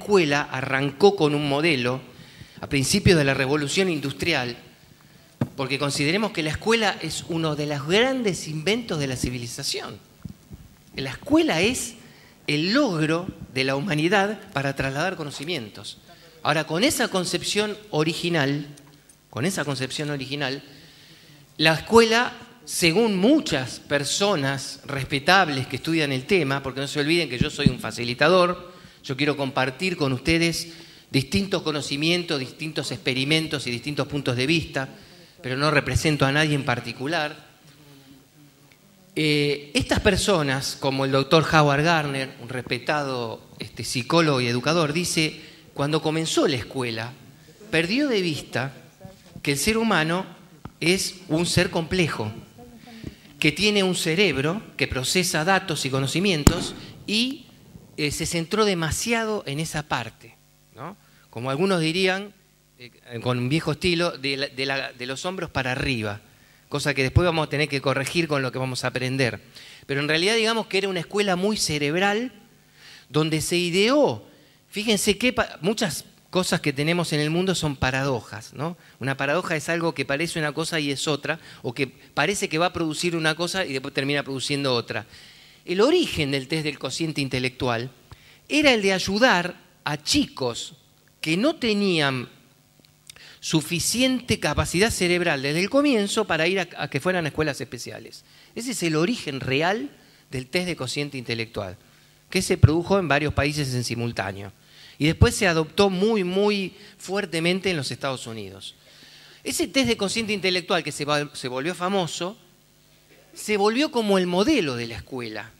escuela arrancó con un modelo a principios de la Revolución Industrial, porque consideremos que la escuela es uno de los grandes inventos de la civilización. La escuela es el logro de la humanidad para trasladar conocimientos. Ahora, con esa concepción original, la escuela, según muchas personas respetables que estudian el tema, porque no se olviden que yo soy un facilitador, yo quiero compartir con ustedes distintos conocimientos, distintos experimentos y distintos puntos de vista, pero no represento a nadie en particular. Estas personas, como el doctor Howard Gardner, un respetado psicólogo y educador, dice, cuando comenzó la escuela, perdió de vista que el ser humano es un ser complejo, que tiene un cerebro que procesa datos y conocimientos y se centró demasiado en esa parte, ¿no? Como algunos dirían, con un viejo estilo, de los hombros para arriba, cosa que después vamos a tener que corregir con lo que vamos a aprender. Pero en realidad digamos que era una escuela muy cerebral, donde se ideó, fíjense que muchas cosas que tenemos en el mundo son paradojas, ¿no? Una paradoja es algo que parece una cosa y es otra, o que parece que va a producir una cosa y después termina produciendo otra. El origen del test del cociente intelectual era el de ayudar a chicos que no tenían suficiente capacidad cerebral desde el comienzo para ir a que fueran a escuelas especiales. Ese es el origen real del test de cociente intelectual, que se produjo en varios países en simultáneo. Y después se adoptó muy, muy fuertemente en los Estados Unidos. Ese test de cociente intelectual que se volvió famoso, se volvió como el modelo de la escuela.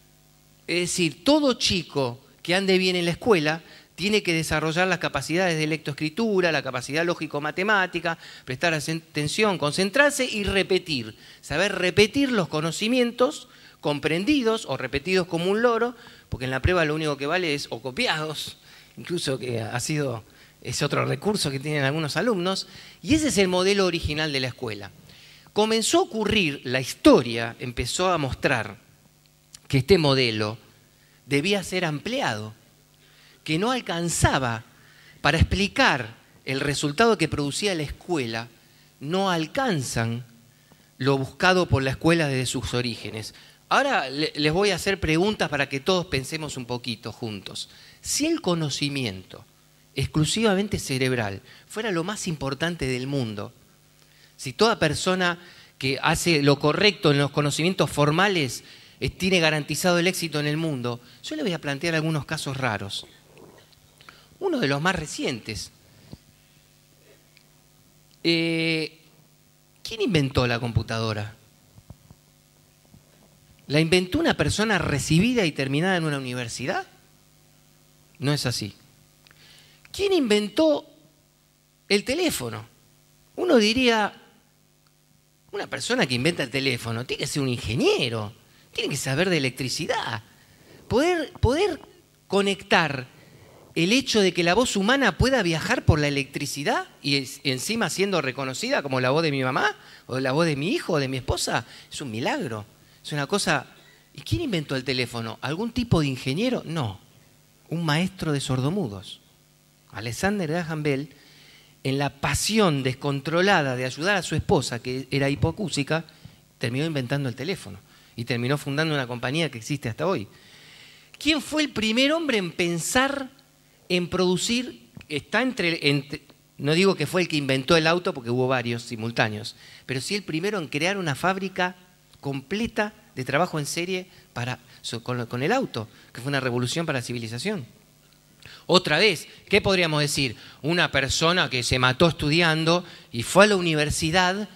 Es decir, todo chico que ande bien en la escuela tiene que desarrollar las capacidades de lectoescritura, la capacidad lógico-matemática, prestar atención, concentrarse y repetir. Saber repetir los conocimientos comprendidos o repetidos como un loro, porque en la prueba lo único que vale es o copiados, incluso que es otro recurso que tienen algunos alumnos, y ese es el modelo original de la escuela. Comenzó a ocurrir, la historia empezó a mostrar que este modelo debía ser ampliado, que no alcanzaba para explicar el resultado que producía la escuela, no alcanzan lo buscado por la escuela desde sus orígenes. Ahora les voy a hacer preguntas para que todos pensemos un poquito juntos. Si el conocimiento exclusivamente cerebral fuera lo más importante del mundo, si toda persona que hace lo correcto en los conocimientos formales tiene garantizado el éxito en el mundo, yo le voy a plantear algunos casos raros. Uno de los más recientes. ¿Quién inventó la computadora? ¿La inventó una persona recibida y terminada en una universidad? No es así. ¿Quién inventó el teléfono? Uno diría, una persona que inventa el teléfono tiene que ser un ingeniero, tiene que saber de electricidad. Poder conectar el hecho de que la voz humana pueda viajar por la electricidad y encima siendo reconocida como la voz de mi mamá o la voz de mi hijo o de mi esposa, es un milagro. Es una cosa... ¿Y quién inventó el teléfono? ¿Algún tipo de ingeniero? No, un maestro de sordomudos. Alexander Graham Bell, en la pasión descontrolada de ayudar a su esposa, que era hipocúsica, terminó inventando el teléfono y terminó fundando una compañía que existe hasta hoy. ¿Quién fue el primer hombre en pensar en producir? No digo que fue el que inventó el auto porque hubo varios simultáneos, pero sí el primero en crear una fábrica completa de trabajo en serie con el auto, que fue una revolución para la civilización. Otra vez, ¿qué podríamos decir? Una persona que se mató estudiando y fue a la universidad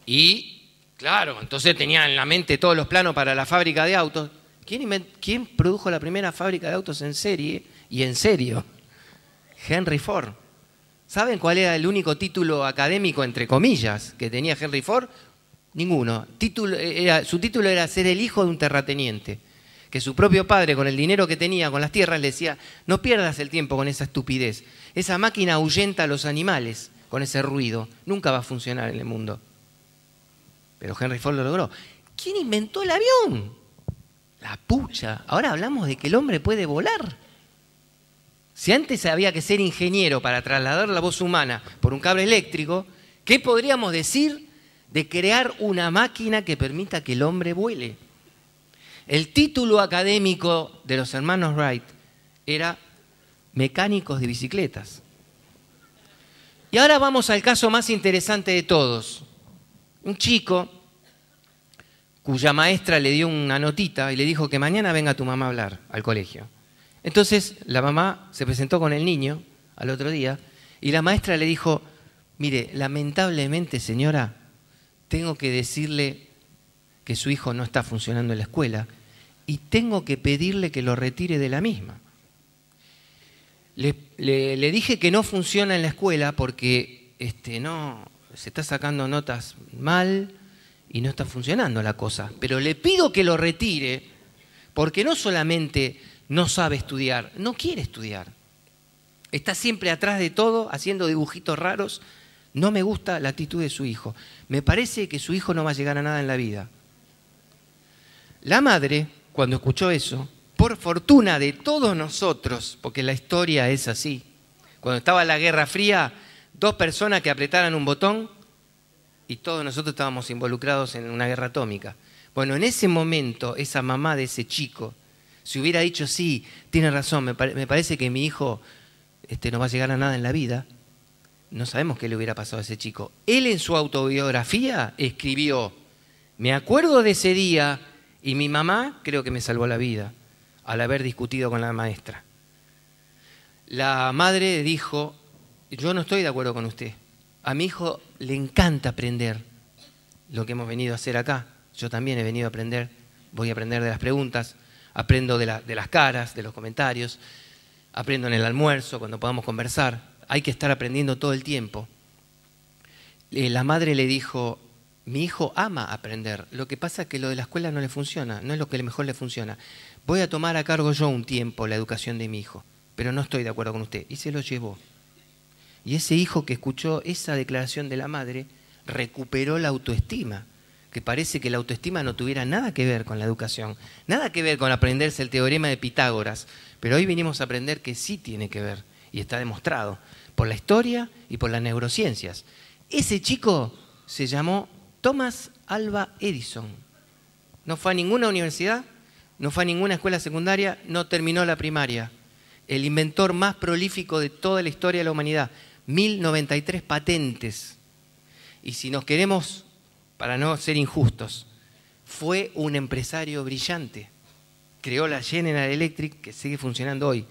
y, claro, entonces tenía en la mente todos los planos para la fábrica de autos. ¿Quién produjo la primera fábrica de autos en serie y en serio? Henry Ford. ¿Saben cuál era el único título académico, entre comillas, que tenía Henry Ford? Ninguno. Su título era ser el hijo de un terrateniente. Que su propio padre, con el dinero que tenía, con las tierras, le decía, no pierdas el tiempo con esa estupidez. Esa máquina ahuyenta a los animales con ese ruido. Nunca va a funcionar en el mundo. Pero Henry Ford lo logró. ¿Quién inventó el avión? La pucha. Ahora hablamos de que el hombre puede volar. Si antes había que ser ingeniero para trasladar la voz humana por un cable eléctrico, ¿qué podríamos decir de crear una máquina que permita que el hombre vuele? El título académico de los hermanos Wright era mecánicos de bicicletas. Y ahora vamos al caso más interesante de todos. Un chico cuya maestra le dio una notita y le dijo que mañana venga tu mamá a hablar al colegio. Entonces la mamá se presentó con el niño al otro día y la maestra le dijo, mire, lamentablemente señora, tengo que decirle que su hijo no está funcionando en la escuela y tengo que pedirle que lo retire de la misma. Le dije que no funciona en la escuela porque no, se está sacando notas mal y no está funcionando la cosa. Pero le pido que lo retire porque no solamente no sabe estudiar, no quiere estudiar. Está siempre atrás de todo, haciendo dibujitos raros. No me gusta la actitud de su hijo. Me parece que su hijo no va a llegar a nada en la vida. La madre, cuando escuchó eso, por fortuna de todos nosotros, porque la historia es así, cuando estaba la Guerra Fría, 2 personas que apretaran un botón y todos nosotros estábamos involucrados en una guerra atómica. Bueno, en ese momento, esa mamá de ese chico, si hubiera dicho, sí, tiene razón, me parece que mi hijo no va a llegar a nada en la vida, no sabemos qué le hubiera pasado a ese chico. Él en su autobiografía escribió, me acuerdo de ese día y mi mamá creo que me salvó la vida al haber discutido con la maestra. La madre dijo, yo no estoy de acuerdo con usted. A mi hijo le encanta aprender lo que hemos venido a hacer acá. Yo también he venido a aprender, voy a aprender de las preguntas, aprendo de las caras, de los comentarios, aprendo en el almuerzo, cuando podamos conversar. Hay que estar aprendiendo todo el tiempo. La madre le dijo, mi hijo ama aprender, lo que pasa es que lo de la escuela no le funciona, no es lo que mejor le funciona. Voy a tomar a cargo yo un tiempo la educación de mi hijo, pero no estoy de acuerdo con usted. Y se lo llevó. Y ese hijo que escuchó esa declaración de la madre recuperó la autoestima, que parece que la autoestima no tuviera nada que ver con la educación, nada que ver con aprenderse el teorema de Pitágoras, pero hoy vinimos a aprender que sí tiene que ver, y está demostrado, por la historia y por las neurociencias. Ese chico se llamó Thomas Alva Edison. No fue a ninguna universidad, no fue a ninguna escuela secundaria, no terminó la primaria. El inventor más prolífico de toda la historia de la humanidad, 1093 patentes. Y si nos queremos, para no ser injustos, fue un empresario brillante. Creó la General Electric, que sigue funcionando hoy.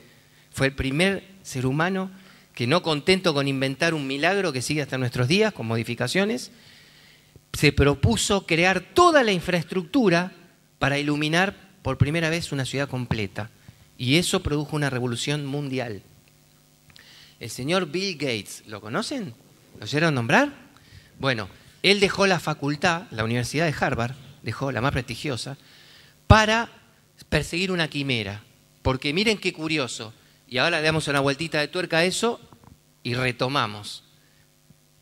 Fue el primer ser humano que, no contento con inventar un milagro que sigue hasta nuestros días, con modificaciones, se propuso crear toda la infraestructura para iluminar por primera vez una ciudad completa. Y eso produjo una revolución mundial. El señor Bill Gates, ¿lo conocen? ¿Lo oyeron nombrar? Bueno, él dejó la facultad, la Universidad de Harvard, dejó la más prestigiosa, para perseguir una quimera. Porque miren qué curioso. Y ahora le damos una vueltita de tuerca a eso y retomamos.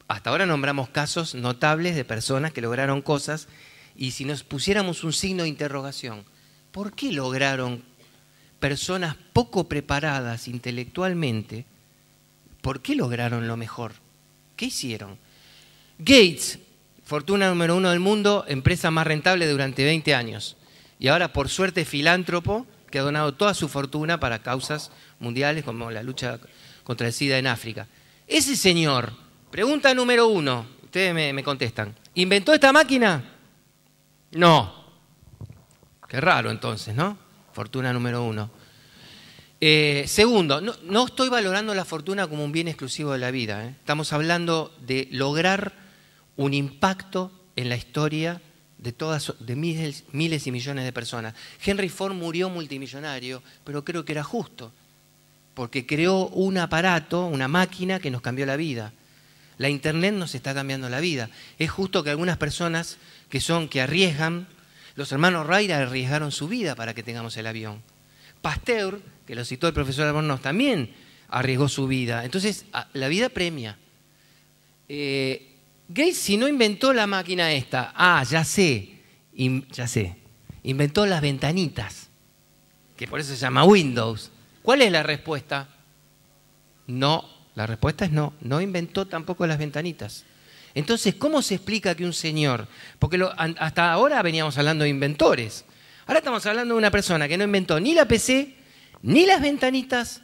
Hasta ahora nombramos casos notables de personas que lograron cosas, y si nos pusiéramos un signo de interrogación, ¿por qué lograron personas poco preparadas intelectualmente? ¿Por qué lograron lo mejor? ¿Qué hicieron? Gates, fortuna número 1 del mundo, empresa más rentable durante 20 años. Y ahora, por suerte, filántropo, que ha donado toda su fortuna para causas mundiales como la lucha contra el SIDA en África. Ese señor, pregunta número 1, ustedes me contestan, ¿inventó esta máquina? No. Qué raro entonces, ¿no? Fortuna número 1. Segundo, no estoy valorando la fortuna como un bien exclusivo de la vida. Estamos hablando de lograr un impacto en la historia de miles y millones de personas. Henry Ford murió multimillonario, pero creo que era justo, porque creó un aparato, una máquina que nos cambió la vida. La Internet nos está cambiando la vida. Es justo que algunas personas que arriesgan, los hermanos Wright arriesgaron su vida para que tengamos el avión. Pasteur, que lo citó el profesor Albornoz, también arriesgó su vida. Entonces, la vida premia. Gates, si no inventó la máquina esta, ya sé, inventó las ventanitas, que por eso se llama Windows. ¿Cuál es la respuesta? No, la respuesta es no. No inventó tampoco las ventanitas. Entonces, ¿cómo se explica que un señor? Porque hasta ahora veníamos hablando de inventores. Ahora estamos hablando de una persona que no inventó ni la PC, ni las ventanitas,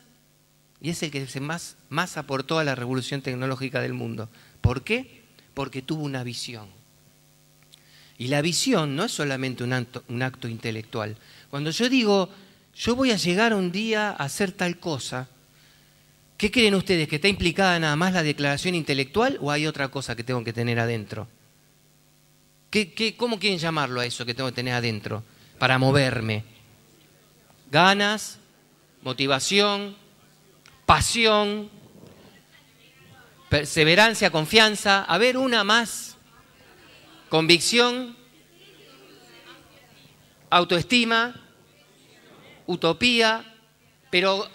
y es el que más aportó a la revolución tecnológica del mundo. ¿Por qué? Porque tuvo una visión. Y la visión no es solamente un acto intelectual. Cuando yo digo, yo voy a llegar un día a hacer tal cosa, ¿qué creen ustedes? ¿Que está implicada nada más la declaración intelectual o hay otra cosa que tengo que tener adentro? ¿Cómo quieren llamarlo a eso que tengo que tener adentro para moverme? Ganas, motivación, pasión, perseverancia, confianza. A ver, una más. Convicción, autoestima, utopía. Pero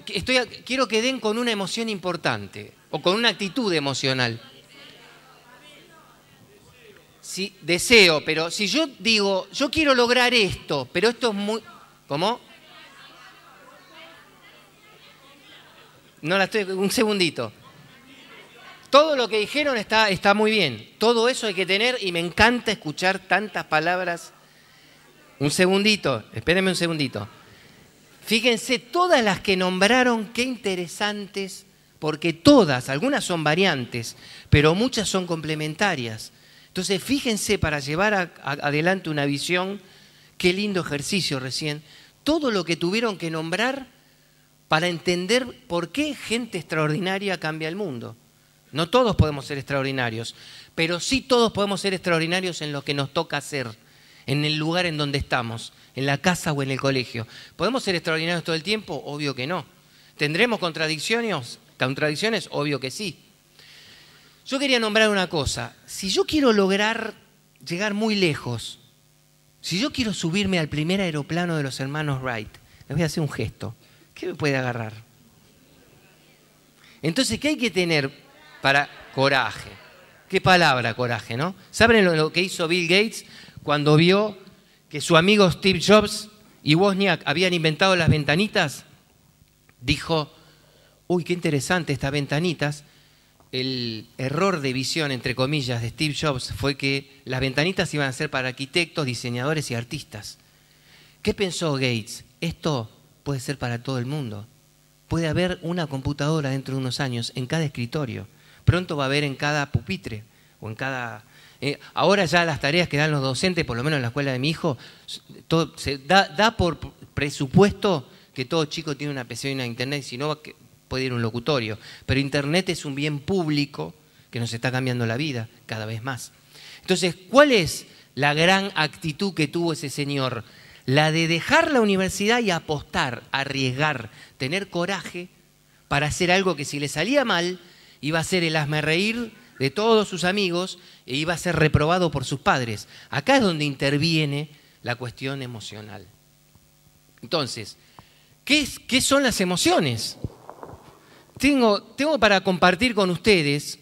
quiero que den con una emoción importante o con una actitud emocional. Sí, deseo, pero si yo digo, yo quiero lograr esto, pero esto es muy... ¿Cómo? Un segundito. Todo lo que dijeron está muy bien. Todo eso hay que tener y me encanta escuchar tantas palabras. Un segundito, espérenme un segundito. Fíjense, todas las que nombraron, qué interesantes, porque todas, algunas son variantes, pero muchas son complementarias. Entonces, fíjense, para llevar adelante una visión, qué lindo ejercicio recién, todo lo que tuvieron que nombrar para entender por qué gente extraordinaria cambia el mundo. No todos podemos ser extraordinarios, pero sí todos podemos ser extraordinarios en lo que nos toca hacer, en el lugar en donde estamos, en la casa o en el colegio. ¿Podemos ser extraordinarios todo el tiempo? Obvio que no. ¿Tendremos contradicciones? Obvio que sí. Yo quería nombrar una cosa. Si yo quiero lograr llegar muy lejos, si yo quiero subirme al primer aeroplano de los hermanos Wright, les voy a hacer un gesto. ¿Qué me puede agarrar? Entonces, ¿qué hay que tener para coraje? ¿Qué palabra coraje, no? ¿Saben lo que hizo Bill Gates cuando vio que su amigo Steve Jobs y Wozniak habían inventado las ventanitas? Dijo, uy, qué interesante estas ventanitas. El error de visión, entre comillas, de Steve Jobs fue que las ventanitas iban a ser para arquitectos, diseñadores y artistas. ¿Qué pensó Gates? Esto puede ser para todo el mundo. Puede haber una computadora dentro de unos años en cada escritorio. Pronto va a haber en cada pupitre o en cada... ahora ya las tareas que dan los docentes, por lo menos en la escuela de mi hijo, se da por presupuesto que todo chico tiene una PC y una internet, si no puede ir a un locutorio. Pero internet es un bien público que nos está cambiando la vida cada vez más. Entonces, ¿cuál es la gran actitud que tuvo ese señor? La de dejar la universidad y apostar, arriesgar, tener coraje para hacer algo que si le salía mal, iba a ser el hazmerreír de todos sus amigos e iba a ser reprobado por sus padres. Acá es donde interviene la cuestión emocional. Entonces, ¿qué son las emociones? Tengo para compartir con ustedes